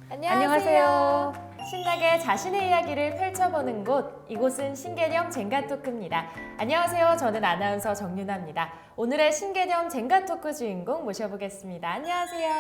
안녕하세요. 신나게 자신의 이야기를 펼쳐보는 곳, 이곳은 신개념 젠가토크입니다. 안녕하세요. 저는 아나운서 정윤아입니다. 오늘의 신개념 젠가토크 주인공 모셔보겠습니다. 안녕하세요.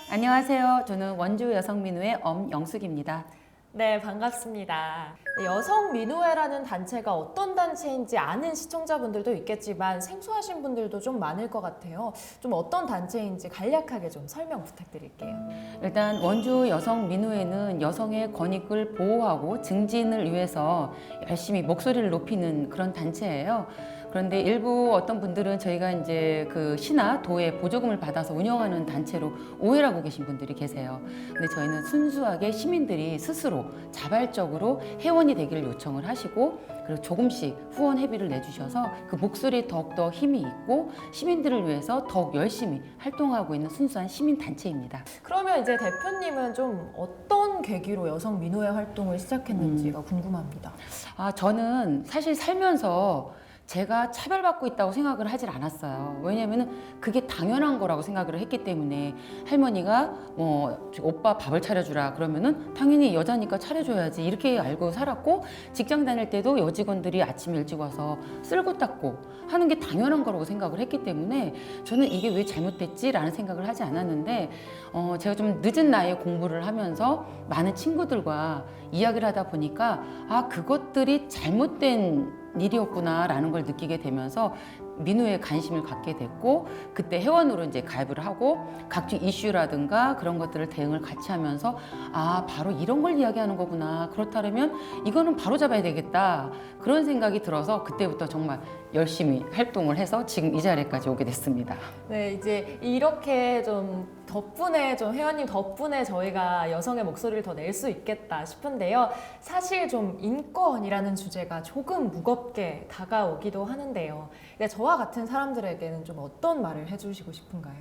안녕하세요. 저는 원주 여성민우의 엄영숙입니다. 네, 반갑습니다. 여성민우회라는 단체가 어떤 단체인지 아는 시청자분들도 있겠지만 생소하신 분들도 좀 많을 것 같아요. 좀 어떤 단체인지 간략하게 좀 설명 부탁드릴게요. 일단 원주 여성민우회는 여성의 권익을 보호하고 증진을 위해서 열심히 목소리를 높이는 그런 단체예요. 그런데 일부 어떤 분들은 저희가 이제 그 시나 도의 보조금을 받아서 운영하는 단체로 오해를 하고 계신 분들이 계세요. 근데 저희는 순수하게 시민들이 스스로 자발적으로 회원이 되기를 요청을 하시고, 그리고 조금씩 후원 회비를 내주셔서 그 목소리에 더욱더 힘이 있고 시민들을 위해서 더욱 열심히 활동하고 있는 순수한 시민 단체입니다. 그러면 이제 대표님은 좀 어떤 계기로 여성민우회 활동을 시작했는지가 궁금합니다. 저는 사실 살면서 제가 차별받고 있다고 생각을 하질 않았어요. 왜냐하면 그게 당연한 거라고 생각을 했기 때문에, 할머니가 뭐 오빠 밥을 차려주라 그러면은 당연히 여자니까 차려줘야지 이렇게 알고 살았고, 직장 다닐 때도 여직원들이 아침 일찍 와서 쓸고 닦고 하는 게 당연한 거라고 생각을 했기 때문에 저는 이게 왜 잘못됐지라는 생각을 하지 않았는데, 제가 좀 늦은 나이에 공부를 하면서 많은 친구들과 이야기를 하다 보니까 그것들이 잘못된 일이었구나라는 걸 느끼게 되면서 민우에 관심을 갖게 됐고, 그때 회원으로 이제 가입을 하고 각종 이슈라든가 그런 것들을 대응을 같이 하면서 바로 이런 걸 이야기하는 거구나, 그렇다면 이거는 바로 잡아야 되겠다, 그런 생각이 들어서 그때부터 정말 열심히 활동을 해서 지금 이 자리까지 오게 됐습니다. 네, 이제 이렇게 좀 덕분에, 좀 회원님 덕분에 저희가 여성의 목소리를 더 낼 수 있겠다 싶은데요. 사실 좀 인권이라는 주제가 조금 무겁게 다가오기도 하는데요. 근데 저와 같은 사람들에게는 좀 어떤 말을 해주시고 싶은가요?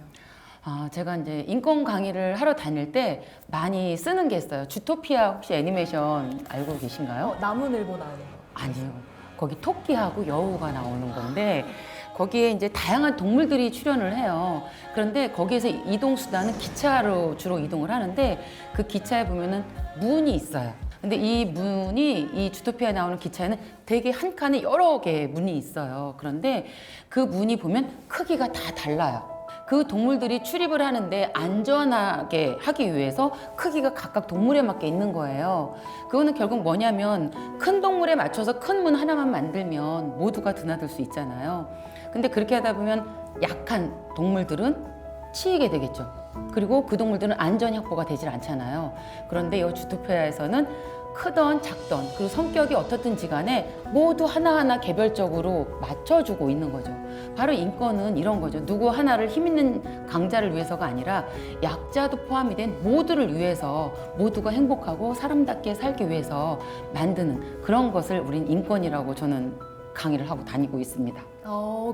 제가 이제 인권 강의를 하러 다닐 때 많이 쓰는 게 있어요. 주토피아 혹시 애니메이션 알고 계신가요? 나무늘보 나오는 거. 아니요. 거기 토끼하고 여우가 나오는 건데, 거기에 이제 다양한 동물들이 출연을 해요. 그런데 거기에서 이동 수단은 기차로 주로 이동을 하는데, 그 기차에 보면은 문이 있어요. 근데 이 문이, 이 주토피아에 나오는 기차에는 되게 한 칸에 여러 개의 문이 있어요. 그런데 그 문이 보면 크기가 다 달라요. 그 동물들이 출입을 하는데 안전하게 하기 위해서 크기가 각각 동물에 맞게 있는 거예요. 그거는 결국 뭐냐면, 큰 동물에 맞춰서 큰 문 하나만 만들면 모두가 드나들 수 있잖아요. 근데 그렇게 하다 보면 약한 동물들은 치이게 되겠죠. 그리고 그 동물들은 안전 확보가 되질 않잖아요. 그런데 이 주토피아에서는 크던 작던, 그리고 성격이 어떻든지 간에 모두 하나하나 개별적으로 맞춰주고 있는 거죠. 바로 인권은 이런 거죠. 누구 하나를 힘 있는 강자를 위해서가 아니라 약자도 포함이 된 모두를 위해서, 모두가 행복하고 사람답게 살기 위해서 만드는 그런 것을 우린 인권이라고 저는 강의를 하고 다니고 있습니다.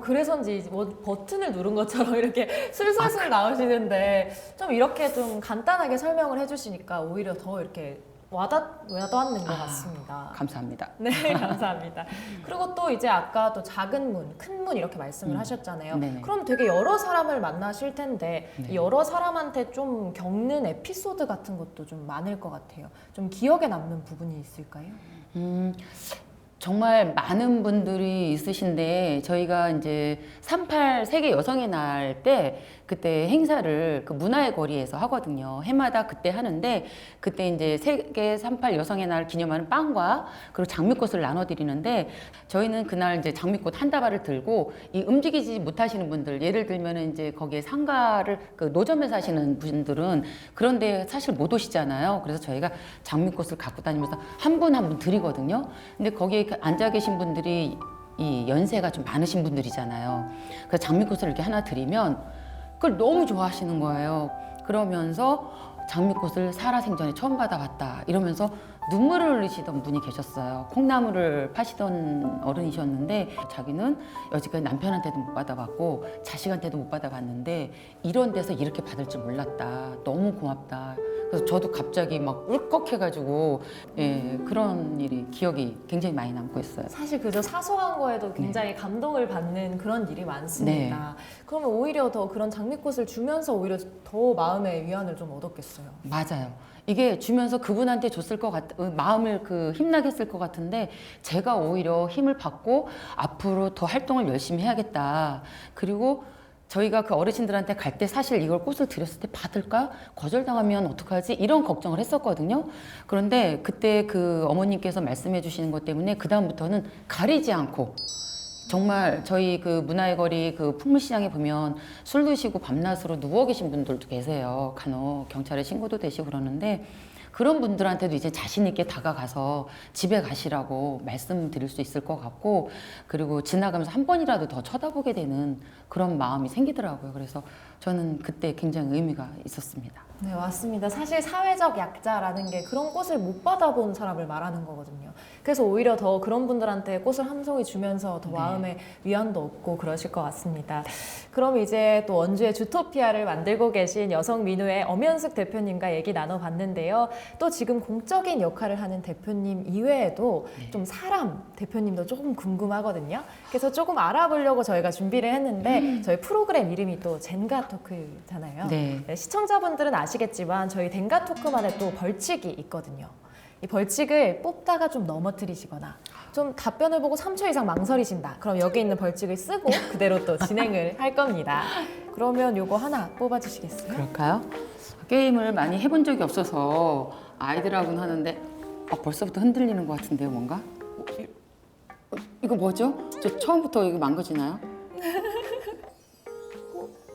그래서인지 뭐 버튼을 누른 것처럼 이렇게 술술술 나오시는데, 좀 이렇게 좀 간단하게 설명을 해주시니까 오히려 더 이렇게 와닿는 것 같습니다. 감사합니다. 네, 감사합니다. 그리고 또 이제 아까 또 작은 문, 큰 문 이렇게 말씀을 하셨잖아요. 네네. 그럼 되게 여러 사람을 만나실 텐데, 네. 여러 사람한테 좀 겪는 에피소드 같은 것도 좀 많을 것 같아요. 좀 기억에 남는 부분이 있을까요? 정말 많은 분들이 있으신데, 저희가 이제 38 세계 여성의 날 때 그때 행사를 그 문화의 거리에서 하거든요. 해마다 그때 하는데, 그때 이제 세계 38 여성의 날 기념하는 빵과 그리고 장미꽃을 나눠드리는데, 저희는 그날 이제 장미꽃 한 다발을 들고, 이 움직이지 못하시는 분들, 예를 들면 이제 거기에 상가를, 그 노점에 사시는 분들은 그런데 사실 못 오시잖아요. 그래서 저희가 장미꽃을 갖고 다니면서 한 분 한 분 드리거든요. 근데 거기에 앉아 계신 분들이 이 연세가 좀 많으신 분들이잖아요. 그래서 장미꽃을 이렇게 하나 드리면 그걸 너무 좋아하시는 거예요. 그러면서 장미꽃을 살아생전에 처음 받아봤다 이러면서 눈물을 흘리시던 분이 계셨어요. 콩나물을 파시던 어른이셨는데 자기는 여지까지 남편한테도 못 받아봤고 자식한테도 못 받아봤는데 이런 데서 이렇게 받을 줄 몰랐다. 너무 고맙다. 그래서 저도 갑자기 막 울컥해가지고 예, 그런 일이 기억이 굉장히 많이 남고 있어요. 사실 그저 사소한 거에도 굉장히 감동을 받는 그런 일이 많습니다. 그러면 오히려 더 그런 장미꽃을 주면서 오히려 더 마음의 위안을 좀 얻었겠어요. 맞아요. 이게 주면서 그분한테 줬을 것 마음을 힘나게 했을 것 같은데 제가 오히려 힘을 받고 앞으로 더 활동을 열심히 해야겠다. 그리고 저희가 그 어르신들한테 갈 때 사실 이걸 꽃을 드렸을 때 받을까? 거절당하면 어떡하지? 이런 걱정을 했었거든요. 그런데 그때 그 어머님께서 말씀해 주시는 것 때문에 그다음부터는 가리지 않고 정말 저희 그 문화의 거리 그 풍물시장에 보면 술 드시고 밤낮으로 누워 계신 분들도 계세요. 간혹 경찰에 신고도 되시고 그러는데 그런 분들한테도 이제 자신 있게 다가가서 집에 가시라고 말씀드릴 수 있을 것 같고 그리고 지나가면서 한 번이라도 더 쳐다보게 되는 그런 마음이 생기더라고요. 그래서 저는 그때 굉장히 의미가 있었습니다. 네, 맞습니다. 사실 사회적 약자라는 게 그런 꽃을 못 받아본 사람을 말하는 거거든요. 그래서 오히려 더 그런 분들한테 꽃을 한 송이 주면서 더 마음의 위안도 얻고 그러실 것 같습니다. 그럼 이제 또 원주의 주토피아를 만들고 계신 여성민우의 엄연숙 대표님과 얘기 나눠봤는데요. 또 지금 공적인 역할을 하는 대표님 이외에도 좀 사람 대표님도 조금 궁금하거든요. 그래서 조금 알아보려고 저희가 준비를 했는데 저희 프로그램 이름이 또 젠가토크잖아요. 네. 시청자분들은 아시겠지만 저희 댕가토크만의 또 벌칙이 있거든요. 이 벌칙을 뽑다가 좀 넘어뜨리시거나 좀 답변을 보고 3초 이상 망설이신다. 그럼 여기 있는 벌칙을 쓰고 그대로 또 진행을 할 겁니다. 그러면 요거 하나 뽑아주시겠어요? 그럴까요? 게임을 많이 해본 적이 없어서 아이들하고는 하는데 벌써부터 흔들리는 것 같은데요, 뭔가? 이거 뭐죠? 저 처음부터 이거 망가지나요?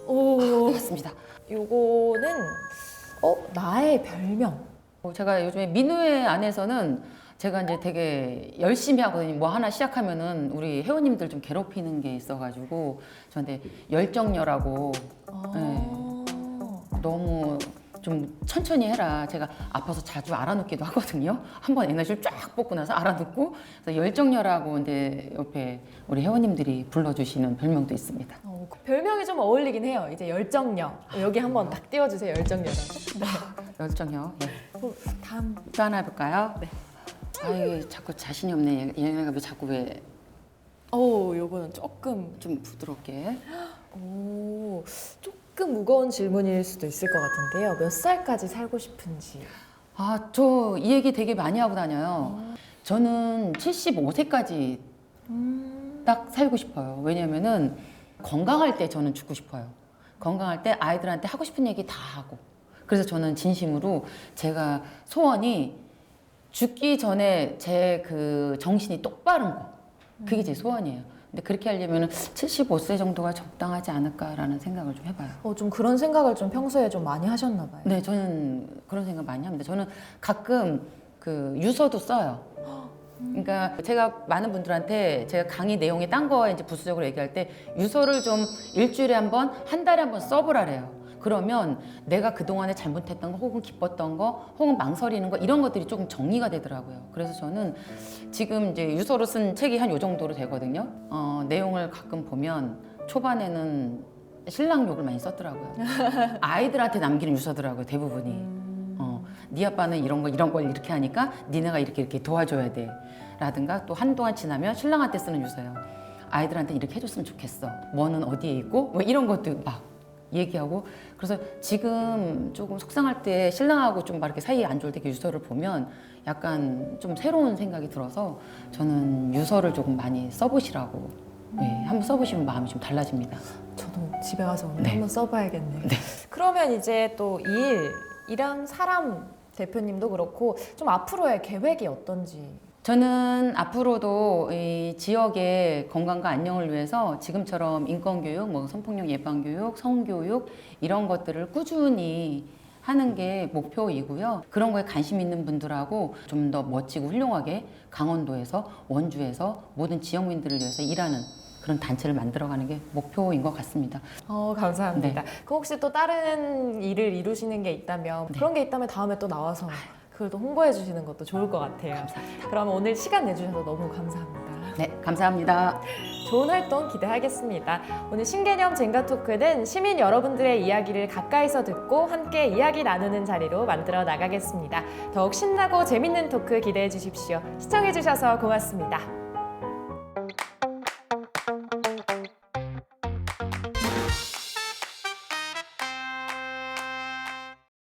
오, 맞습니다. 요거는 나의 별명. 제가 요즘에 민우회 안에서는 제가 이제 되게 열심히 하거든요. 뭐 하나 시작하면은 우리 회원님들 좀 괴롭히는 게 있어가지고 저한테 열정녀라고 너무 좀 천천히 해라. 제가 아파서 자주 알아눕기도 하거든요. 한번 에너지를 쫙 뽑고 나서 알아눕고 그래서 열정녀라고 근데 옆에 우리 회원님들이 불러주시는 별명도 있습니다. 별명이 좀 어울리긴 해요. 이제 열정녀. 여기 한번 딱 띄워주세요. 열정녀라고. 네. 열정녀. 네. 다음. 또 하나 해볼까요? 네. 아이 자꾸 자신이 없네. 얘네가 왜 자꾸 왜 요거는 조금 좀 부드럽게. 조금 무거운 질문일 수도 있을 것 같은데요. 몇 살까지 살고 싶은지. 저 이 얘기 되게 많이 하고 다녀요. 저는 75세까지 딱 살고 싶어요. 왜냐면은 건강할 때 저는 죽고 싶어요. 건강할 때 아이들한테 하고 싶은 얘기 다 하고. 그래서 저는 진심으로 제가 소원이 죽기 전에 제 그 정신이 똑바른 거. 그게 제 소원이에요. 근데 그렇게 하려면 75세 정도가 적당하지 않을까라는 생각을 좀 해봐요. 좀 그런 생각을 좀 평소에 좀 많이 하셨나 봐요. 네, 저는 그런 생각 많이 합니다. 저는 가끔 그 유서도 써요. 그러니까 제가 많은 분들한테 제가 강의 내용에 딴 거 이제 부수적으로 얘기할 때 유서를 좀 일주일에 한 번, 한 달에 한 번 써보라래요. 그러면 내가 그동안에 잘못했던 거 혹은 기뻤던 거 혹은 망설이는 거 이런 것들이 조금 정리가 되더라고요. 그래서 저는 지금 이제 유서로 쓴 책이 한 요 정도로 되거든요. 내용을 가끔 보면 초반에는 신랑 욕을 많이 썼더라고요. 아이들한테 남기는 유서더라고요, 대부분이. 네 아빠는 이런 걸 이렇게 하니까 니네가 이렇게 도와줘야 돼. 라든가 또 한동안 지나면 신랑한테 쓰는 유서요. 아이들한테 이렇게 해줬으면 좋겠어. 뭐는 어디에 있고 뭐 이런 것도 막 얘기하고 그래서 지금 조금 속상할 때 신랑하고 좀 막 이렇게 사이 안 좋을 때 유서를 보면 약간 좀 새로운 생각이 들어서 저는 유서를 조금 많이 써보시라고 한번 써보시면 마음이 좀 달라집니다. 저도 집에 가서 오늘 네. 한번 써봐야겠네요. 네. 그러면 이제 또 일이랑 사람 대표님도 그렇고 좀 앞으로의 계획이 어떤지. 저는 앞으로도 이 지역의 건강과 안녕을 위해서 지금처럼 인권교육, 뭐 성폭력 예방교육, 성교육 이런 것들을 꾸준히 하는 게 목표이고요. 그런 거에 관심 있는 분들하고 좀 더 멋지고 훌륭하게 강원도에서 원주에서 모든 지역민들을 위해서 일하는 그런 단체를 만들어가는 게 목표인 것 같습니다. 감사합니다. 그럼 혹시 또 다른 일을 이루시는 게 있다면 그런 게 있다면 다음에 또 나와서 그걸 또 홍보해 주시는 것도 좋을 것 같아요. 감사합니다. 그러면 오늘 시간 내주셔서 너무 감사합니다. 네, 감사합니다. 좋은 활동 기대하겠습니다. 오늘 신개념 젠가 토크는 시민 여러분들의 이야기를 가까이서 듣고 함께 이야기 나누는 자리로 만들어 나가겠습니다. 더욱 신나고 재밌는 토크 기대해 주십시오. 시청해 주셔서 고맙습니다.